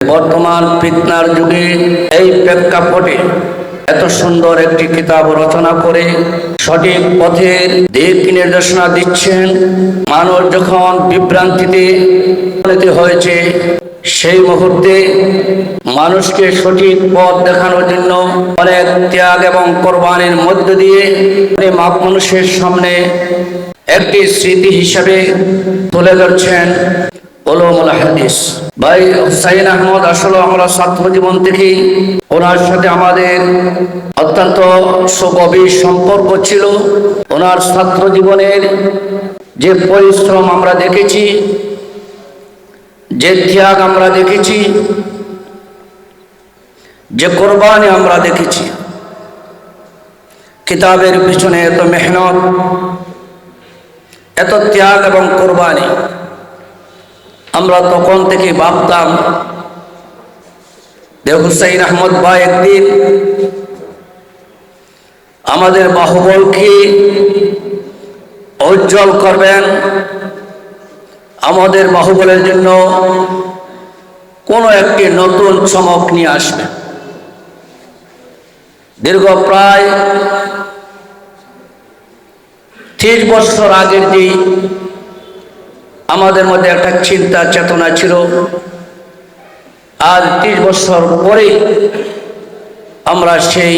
বর্তমান ফিতনার যুগে এই প্রেক্ষাপটে এত সুন্দর একটি কিতাব রচনা করে সঠিক পথের দিক নির্দেশনা দিচ্ছেন। মানুষ যখন বিভ্রান্তিতে হয়েছে, সেই মুহূর্তে মানুষকে সঠিক পথ দেখানোর জন্য অনেক ত্যাগ এবং কোরবানির মধ্য দিয়ে মানুষের সামনে একটি স্মৃতি হিসাবে তুলে ধরছেন উলুমুল হাদিস। ভাই হুসাইন আহমদ আসলে আমরা ছাত্র জীবন থেকেই ওনার সাথে আমাদের অত্যন্ত সুগভীর সম্পর্ক ছিল। ওনার ছাত্র জীবনের যে পরিশ্রম আমরা দেখেছি, যে ত্যাগ আমরা দেখেছি, যে কোরবানি আমরা দেখেছি, কিতাবের পিছনে এত মেহনত, এত ত্যাগ এবং কোরবানি, আমরা তখন থেকে ভাবতাম যে হুসাইন আহমদ ভাই একদিন আমাদের বাহুবলকে উজ্জ্বল করবেন, আমাদের বাহুবলের জন্য কোনো একটি নতুন চমক নিয়ে আসবে। দীর্ঘ প্রায় 30 বছর আগের যে আমাদের মধ্যে একটা চিন্তা চেতনা ছিল, আজ 30 বছর পরে আমরা সেই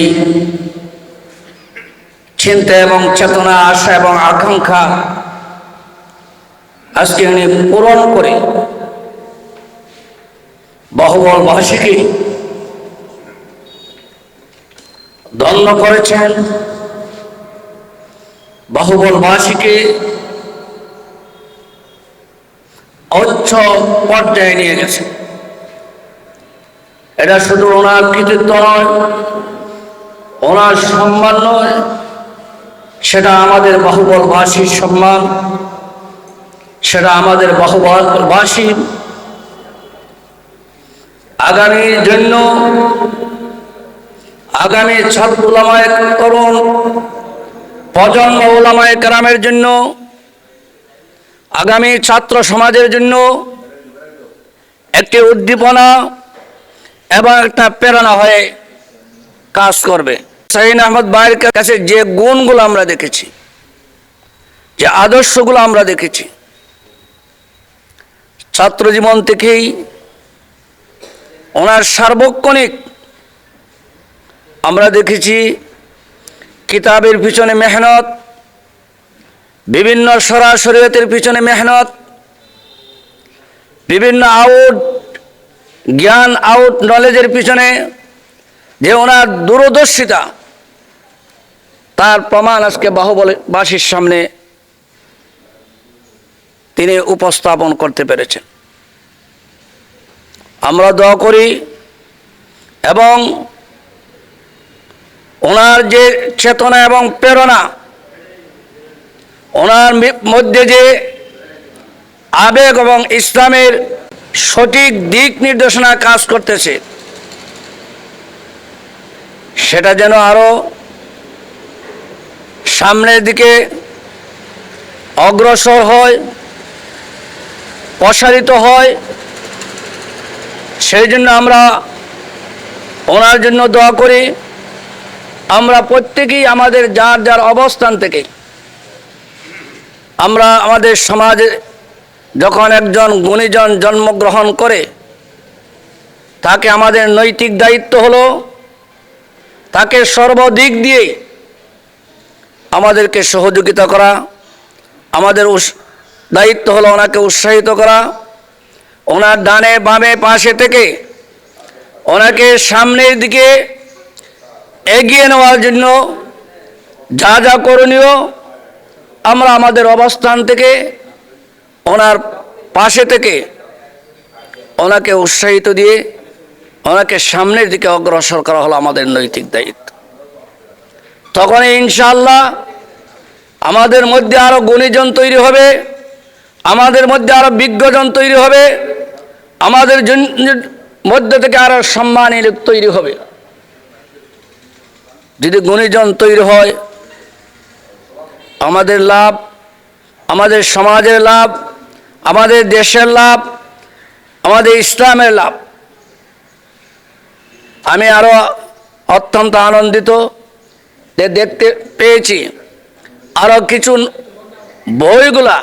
চিন্তা এবং চেতনা, আশা এবং আকাঙ্ক্ষা আজকে উনি পূরণ করে বাহুবলবাসীকে ধন্য করেছেন, বাহুবলবাসীকে উচ্চ পর্যায়ে নিয়ে গেছে। এটা শুধু ওনার কৃতিত্ব নয়, ওনার সম্মান নয়, সেটা আমাদের বাহুবলবাসীর সম্মান, সেটা আমাদের বাহুবলবাসী আগামীর জন্য, আগামী ছাত্র উলামায়ে তরুণ প্রজন্ম উলামায়ে কেরামের জন্য, আগামী ছাত্র সমাজের জন্য একটি উদ্দীপনা এবং একটা প্রেরণা হয়ে কাজ করবে। হুসাইন আহমদ ভাইয়ের কাছে যে গুণগুলো আমরা দেখেছি, যে আদর্শগুলো আমরা দেখেছি, ছাত্র জীবন থেকেই ওনার সার্বক্ষণিক আমরা দেখেছি কিতাবের পিছনে মেহনত, বিভিন্ন শরিয়তের পিছনে মেহনত, বিভিন্ন জ্ঞান নলেজের পিছনে যে ওনার দূরদর্শিতা, তার প্রমাণ আজকে বাহুবলবাসীর সামনে তিনি উপস্থাপন করতে পেরেছেন। আমরা দোয়া করি এবং ওনার যে চেতনা এবং প্রেরণা, ওনার মধ্যে যে আবেগ এবং ইসলামের সঠিক দিক নির্দেশনা কাজ করতেছে, সেটা যেন আরো সামনের দিকে অগ্রসর হয়, প্রসারিত হয়। সেই জন্য আমরা ওনার জন্য দোয়া করি। আমরা প্রত্যেকেই আমাদের যার যার অবস্থান থেকে, আমরা আমাদের সমাজে যখন একজন গুণীজন জন্মগ্রহণ করে, তাকে আমাদের নৈতিক দায়িত্ব হলো তাকে সর্বদিক দিয়ে আমাদেরকে সহযোগিতা করা, আমাদের দায়িত্ব হলো ওনাকে উৎসাহিত করা, ওনার ডানে বামে পাশে থেকে ওনাকে সামনের দিকে এগিয়ে নেওয়ার জন্য যা যা করণীয় আমরা আমাদের অবস্থান থেকে ওনার পাশে থেকে ওনাকে উৎসাহিত দিয়ে ওনাকে সামনের দিকে অগ্রসর করা হলো আমাদের নৈতিক দায়িত্ব। তখন ইনশাআল্লাহ আমাদের মধ্যে আরো গুণীজন তৈরি হবে, আমাদের মধ্যে আরো বিজ্ঞজন তৈরি হবে, আমাদের মধ্যে থেকে আরো সম্মানী লোক তৈরি হবে। যদি গুণীজন তৈরি হয়, আমাদের লাভ, আমাদের সমাজের লাভ, আমাদের দেশের লাভ, আমাদের ইসলামের লাভ। আমি আরো অত্যন্ত আনন্দিত যে দেখতে পেয়েছি আরো কিছু বইগুলা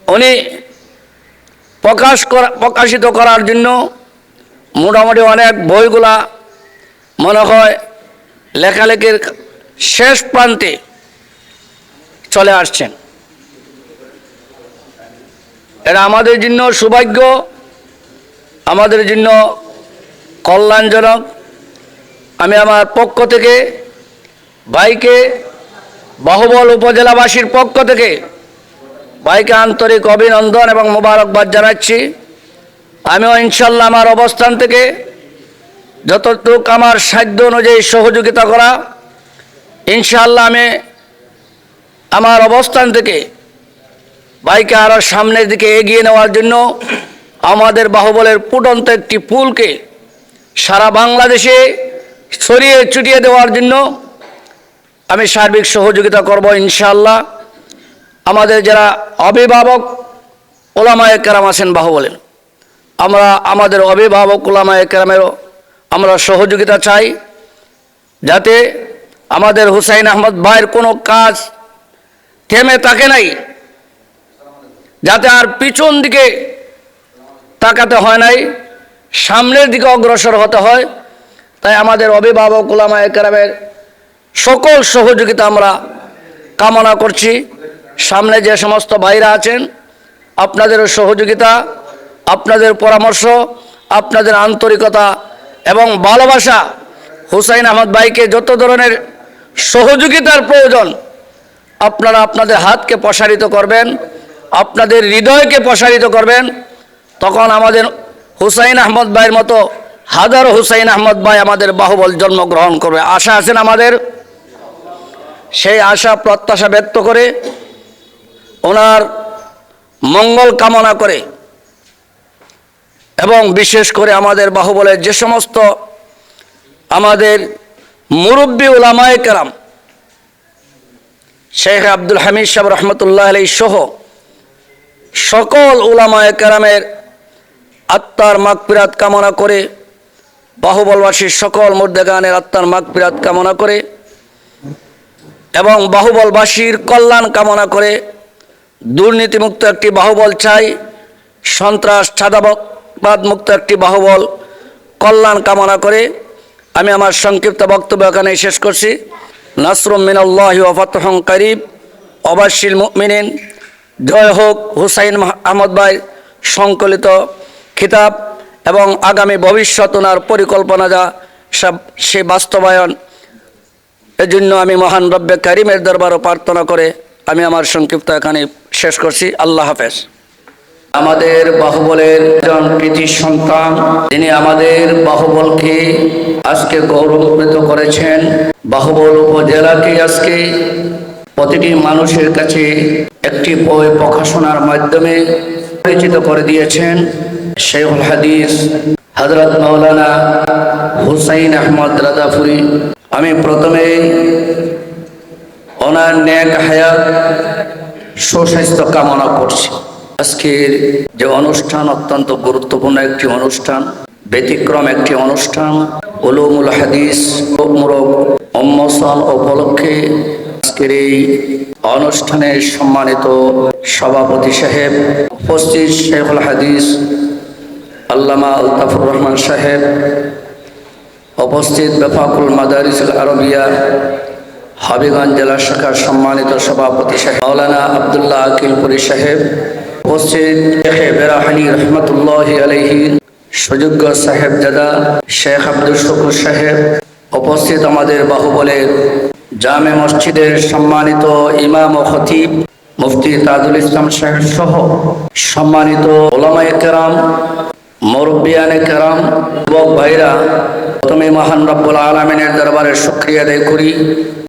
উনি প্রকাশিত করার জন্য মোটামুটি অনেক বইগুলা মনে হয় লেখালেখির শেষ প্রান্তে চলে আসছেন। এটা আমাদের জন্য সৌভাগ্য, আমাদের জন্য কল্যাণজনক। আমি আমার পক্ষ থেকে ভাইকে, বাহুবল উপজেলাবাসীর পক্ষ থেকে ভাইকে আন্তরিক অভিনন্দন এবং মোবারকবাদ জানাচ্ছি। আমিও ইনশাল্লাহ আমার অবস্থান থেকে যতটুকু আমার সাধ্য অনুযায়ী সহযোগিতা করা, ইনশাআল্লাহ আমি আমার অবস্থান থেকে ভাইকে আরও সামনের দিকে এগিয়ে নেওয়ার জন্য আমাদের বাহুবলের ফুটন্ত একটি ফুলকে সারা বাংলাদেশে ছড়িয়ে ছিটিয়ে দেওয়ার জন্য আমি সার্বিক সহযোগিতা করব ইনশাআল্লাহ। আমাদের যারা অভিভাবক ওলামায়ে কেরাম আছেন বাহুবলের, আমরা আমাদের অভিভাবক ওলামায়ে কেরামেরও আমরা সহযোগিতা চাই, যাতে আমাদের হুসাইন আহমদ ভাইয়ের কোনো কাজ থেমে থাকে নাই, যাতে আর পিছন দিকে তাকাতে হয় নাই, সামনের দিকে অগ্রসর হতে হয়। তাই আমাদের অভিভাবক ওলামায়ে কেরামের সকল সহযোগিতা আমরা কামনা করছি। সামনে যে সমস্ত ভাইরা আছেন, আপনাদেরও সহযোগিতা, আপনাদের পরামর্শ, আপনাদের আন্তরিকতা এবং ভালোবাসা, হুসাইন আহমদ ভাইকে যত ধরনের সহযোগিতার প্রয়োজন আপনারা আপনাদের হাতকে প্রসারিত করবেন, আপনাদের হৃদয়কে প্রসারিত করবেন। তখন আমাদের হুসাইন আহমদ ভাইয়ের মতো হাজারো হুসাইন আহমদ ভাই আমাদের বাহুবল জন্মগ্রহণ করবে। আশা আছেন আমাদের, সেই আশা প্রত্যাশা ব্যক্ত করে ওনার মঙ্গল কামনা করে এবং বিশেষ করে আমাদের বাহুবলের যে সমস্ত আমাদের মুরব্বী উলামায়ে কেরাম, শেখ আব্দুল হামিদ সাহেব রহমতুল্লাহ আলাইহি সহ সকল উলামায়ে কেরামের আত্মার মাগফিরাত কামনা করে, বাহুবলবাসীর সকল মুর্দেগানের আত্মার মাগফিরাত কামনা করে এবং বাহুবলবাসীর কল্যাণ কামনা করে দুর্নীতিমুক্ত একটি বাহুবল চাই, সন্ত্রাস চাঁদাবাদ মুক্ত একটি বাহুবল কল্যাণ কামনা করে আমি আমার সংক্ষিপ্ত বক্তব্য এখানে শেষ করছি। নাসরুম মিনাল্লাহি ওয়া ফাতহুন কারীব, ওয়াবাশশিরিল মুমিনিন। জয় হোক হুসাইন আহমদ ভাই সংকলিত কিতাব এবং আগামী ভবিষ্যৎ ওনার পরিকল্পনা যা সব সে বাস্তবায়ন, এজন্য আমি মহান রব্বে কারিমের দরবারও প্রার্থনা করে আমি আমার সংক্ষিপ্ত এখানে শেষ করছি। আল্লাহ হাফেজ। আমাদের বাহুবলের একজন কৃতি সন্তান, তিনি আমাদের বাহুবলকে আজকে গৌরবান্বিত করেছেন। বাহুবল উপজেলাকে আজকে প্রতিটি মানুষের কাছে একটি বই প্রকাশনার মাধ্যমে পরিচিত করে দিয়েছেন শেখুল হাদিস হযরত মাওলানা হুসাইন আহমদ রাজাপুরী। আমি প্রথমে ওনার নেক হায়াত, সুস্বাস্থ্য কামনা করছি। আজকের যে অনুষ্ঠান অত্যন্ত গুরুত্বপূর্ণ একটি অনুষ্ঠান, ব্যতিক্রম একটি অনুষ্ঠান, উলুমুল হাদিস মূলক উন্মোচন উপলক্ষে আজকের এই অনুষ্ঠানের সম্মানিত সভাপতি সাহেব, উপস্থিত শেখুল হাদিস আল্লামা আলতাফুর রহমান সাহেব, উপস্থিত বেফাকুল মাদারিসুল আরবিয়া হবিগঞ্জ জেলা শাখার সম্মানিত সভাপতি সাহেব মাওলানা আব্দুল্লাহ আকিলপুরি সাহেব, উপস্থিত শেখে বেরাহানি রহমতুল্লাহি আলাইহি সুযোগ্য সাহেবজাদা শেখ আব্দুল শুকুর সাহেব, উপস্থিত আমাদের বাহুবলের জামে মসজিদের সম্মানিত ইমাম ও খতিব মুফতি তাজুল ইসলাম সাহেব সহ সম্মানিত উলামায়ে কেরাম, মুরব্বিয়ানে কেরাম, যুবক ভাইরা, প্রথমে মহান রব্বুল আলামিনের দরবারে শুকরিয়া আদায় করি।